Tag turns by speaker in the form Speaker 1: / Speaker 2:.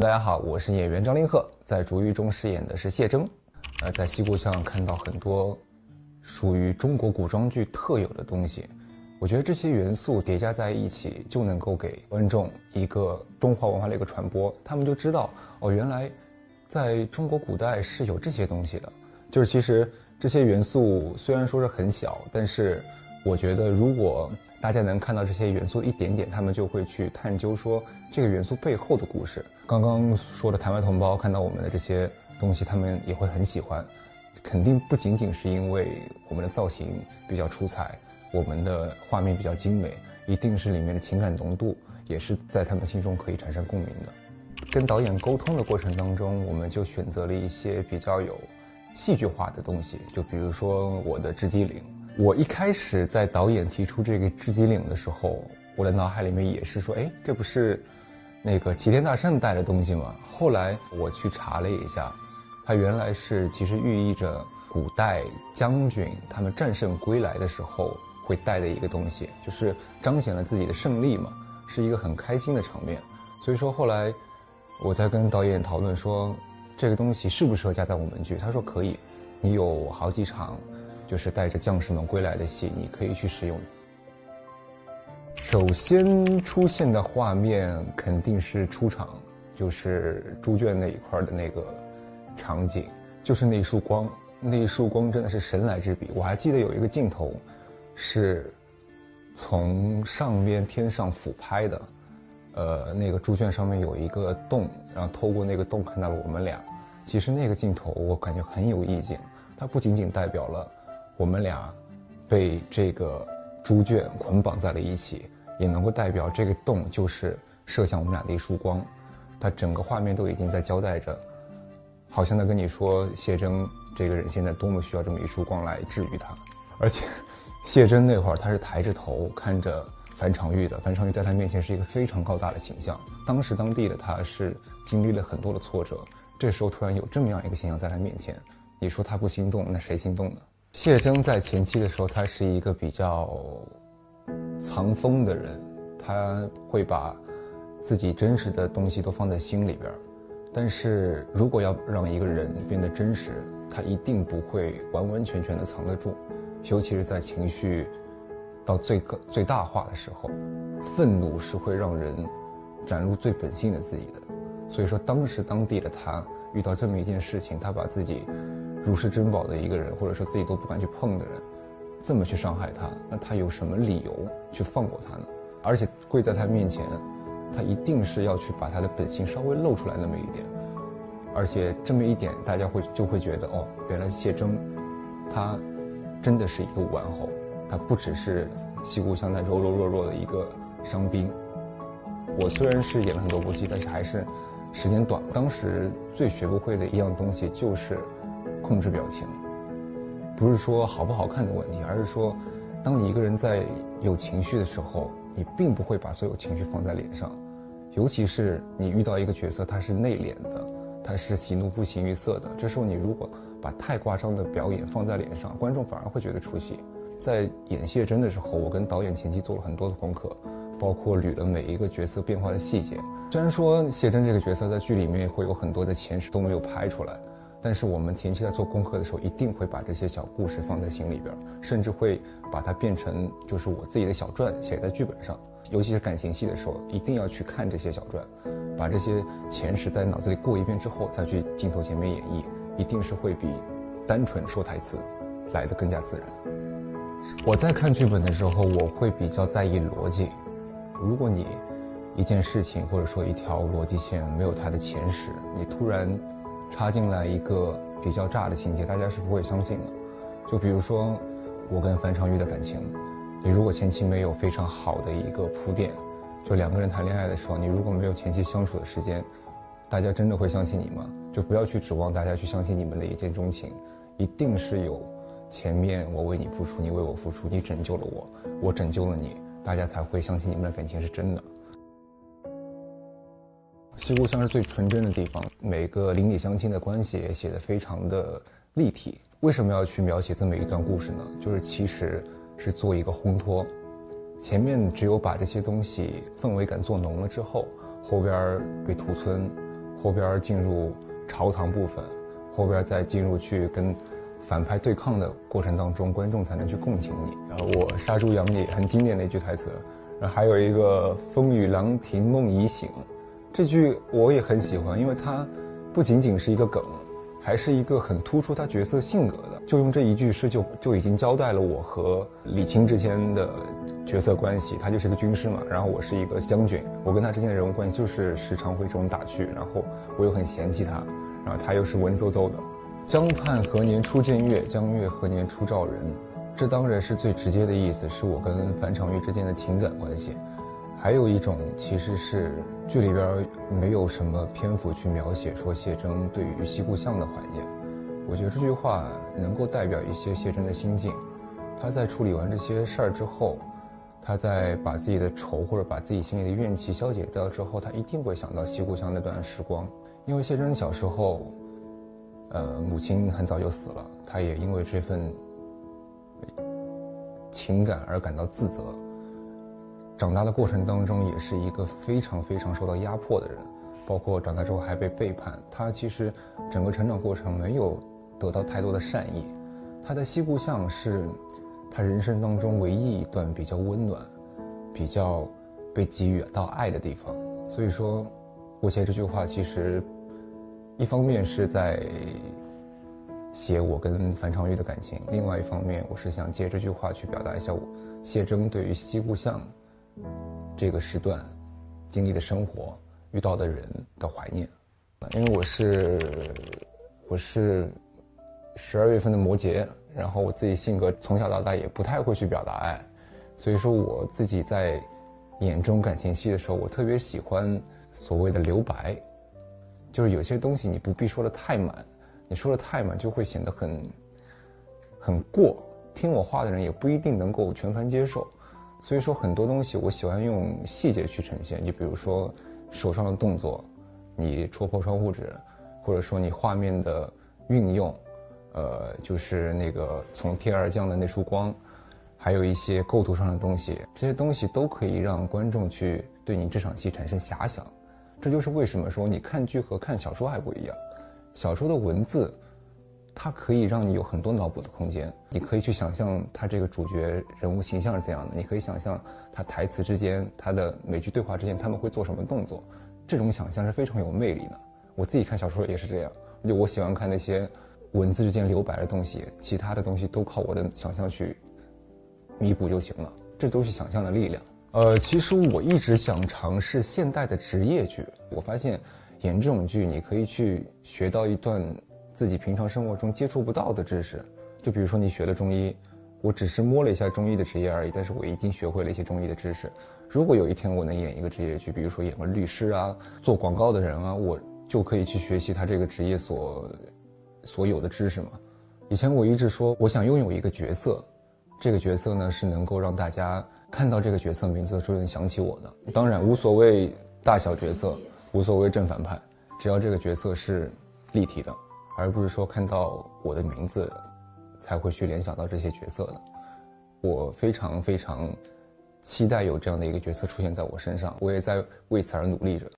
Speaker 1: 大家好，我是演员张凌赫，在《逐玉》中饰演的是谢征。在西故乡看到很多属于中国古装剧特有的东西，我觉得这些元素叠加在一起，就能够给观众一个中华文化的一个传播，他们就知道哦，原来在中国古代是有这些东西的。就是其实这些元素虽然说是很小，但是我觉得如果大家能看到这些元素一点点，他们就会去探究说这个元素背后的故事。刚刚说的台湾同胞看到我们的这些东西，他们也会很喜欢，肯定不仅仅是因为我们的造型比较出彩，我们的画面比较精美，一定是里面的情感浓度也是在他们心中可以产生共鸣的。跟导演沟通的过程当中，我们就选择了一些比较有戏剧化的东西，就比如说我的织机领。我一开始在导演提出这个织机领的时候，我的脑海里面也是说，哎，这不是那个齐天大圣带的东西吗？后来我去查了一下，它原来是其实寓意着古代将军他们战胜归来的时候会带的一个东西，就是彰显了自己的胜利嘛，是一个很开心的场面。所以说后来我在跟导演讨论说，这个东西适不适合加在我们剧？他说可以，你有好几场就是带着将士们归来的戏，你可以去使用。首先出现的画面肯定是出场，就是猪圈那一块的那个场景，就是那一束光，那一束光真的是神来之笔。我还记得有一个镜头是从上面天上俯拍的，那个猪圈上面有一个洞，然后透过那个洞看到了我们俩。其实那个镜头我感觉很有意境，它不仅仅代表了我们俩被这个猪圈捆绑在了一起，也能够代表这个洞就是射向我们俩的一束光。它整个画面都已经在交代着，好像在跟你说谢征这个人现在多么需要这么一束光来治愈他。而且谢征那会儿他是抬着头看着樊长玉的，樊长玉在他面前是一个非常高大的形象，当时当地的他是经历了很多的挫折，这时候突然有这么样一个形象在他面前，你说他不心动，那谁心动呢？谢征在前期的时候，他是一个比较藏锋的人，他会把自己真实的东西都放在心里边，但是如果要让一个人变得真实，他一定不会完完全全的藏得住，尤其是在情绪到最大化的时候，愤怒是会让人展露最本性的自己的。所以说当时当地的他遇到这么一件事情，他把自己如是珍宝的一个人，或者说自己都不敢去碰的人，这么去伤害他，那他有什么理由去放过他呢？而且跪在他面前，他一定是要去把他的本性稍微露出来那么一点。而且这么一点大家就会觉得，哦，原来谢征他真的是一个武安侯，他不只是西故乡那柔柔弱弱的一个伤兵。我虽然是演了很多部戏，但是还是时间短，当时最学不会的一样东西就是控制表情。不是说好不好看的问题，而是说当你一个人在有情绪的时候，你并不会把所有情绪放在脸上，尤其是你遇到一个角色他是内敛的，他是喜怒不形于色的，这时候你如果把太夸张的表演放在脸上，观众反而会觉得出戏。在演谢征的时候，我跟导演前期做了很多的功课，包括捋了每一个角色变化的细节。虽然说谢征这个角色在剧里面会有很多的前史都没有拍出来，但是我们前期在做功课的时候，一定会把这些小故事放在心里边，甚至会把它变成就是我自己的小传写在剧本上。尤其是感情戏的时候，一定要去看这些小传，把这些前史在脑子里过一遍之后，再去镜头前面演绎，一定是会比单纯说台词来得更加自然。我在看剧本的时候，我会比较在意逻辑。如果你一件事情或者说一条逻辑线没有它的前史，你突然插进来一个比较炸的情节，大家是不会相信的。就比如说我跟樊长玉的感情，你如果前期没有非常好的一个铺垫，就两个人谈恋爱的时候，你如果没有前期相处的时间，大家真的会相信你吗？就不要去指望大家去相信你们的一见钟情，一定是有前面我为你付出，你为我付出，你拯救了我，我拯救了你，大家才会相信你们的感情是真的。西故乡是最纯真的地方，每个邻里乡亲的关系也写得非常的立体。为什么要去描写这么一段故事呢？就是其实是做一个烘托，前面只有把这些东西氛围感做浓了之后，后边给土村后边进入朝堂部分，后边再进入去跟反派对抗的过程当中，观众才能去共情你。然后我杀猪养你很经典的一句台词，然后还有一个风雨郎停梦已醒，这句我也很喜欢，因为它不仅仅是一个梗，还是一个很突出他角色性格的。就用这一句诗就已经交代了我和李青之间的角色关系。他就是个军师嘛，然后我是一个将军，我跟他之间的人物关系就是时常会这种打趣，然后我又很嫌弃他，然后他又是文绉绉的。江畔何年初见月，江月何年初照人。这当然是最直接的意思，是我跟樊长玉之间的情感关系。还有一种其实是剧里边没有什么篇幅去描写说谢征对于西固巷的怀念。我觉得这句话能够代表一些谢征的心境。他在处理完这些事儿之后，他在把自己的愁或者把自己心里的怨气消解掉之后，他一定会想到西固巷那段时光。因为谢征小时候母亲很早就死了，他也因为这份情感而感到自责。长大的过程当中也是一个非常非常受到压迫的人，包括长大之后还被背叛。他其实整个成长过程没有得到太多的善意。他在西固巷是他人生当中唯一一段比较温暖、比较被给予到爱的地方。所以说我写这句话其实一方面是在写我跟樊长玉的感情，另外一方面我是想借这句话去表达一下我谢征对于西固巷这个时段经历的生活遇到的人的怀念。因为我是12月份的摩羯，然后我自己性格从小到大也不太会去表达爱，所以说我自己在演这种感情戏的时候，我特别喜欢所谓的留白，就是有些东西你不必说的太满，你说的太满就会显得很过，听我话的人也不一定能够全盘接受。所以说很多东西我喜欢用细节去呈现，就比如说手上的动作，你戳破窗户纸，或者说你画面的运用，就是那个从天而降的那束光，还有一些构图上的东西，这些东西都可以让观众去对你这场戏产生遐想。这就是为什么说你看剧和看小说还不一样，小说的文字它可以让你有很多脑补的空间，你可以去想象他这个主角人物形象是怎样的，你可以想象他台词之间，他的每句对话之间他们会做什么动作，这种想象是非常有魅力的。我自己看小说也是这样，就我喜欢看那些文字之间留白的东西，其他的东西都靠我的想象去弥补就行了，这都是想象的力量。其实我一直想尝试现代的职业剧，我发现演这种剧你可以去学到一段自己平常生活中接触不到的知识。就比如说你学了中医，我只是摸了一下中医的职业而已，但是我已经学会了一些中医的知识。如果有一天我能演一个职业剧，比如说演个律师啊，做广告的人啊，我就可以去学习他这个职业所有的知识嘛。以前我一直说我想拥有一个角色，这个角色呢是能够让大家看到这个角色名字的时候能想起我的。当然无所谓大小角色，无所谓正反派，只要这个角色是立体的，而不是说看到我的名字才会去联想到这些角色的。我非常非常期待有这样的一个角色出现在我身上，我也在为此而努力着。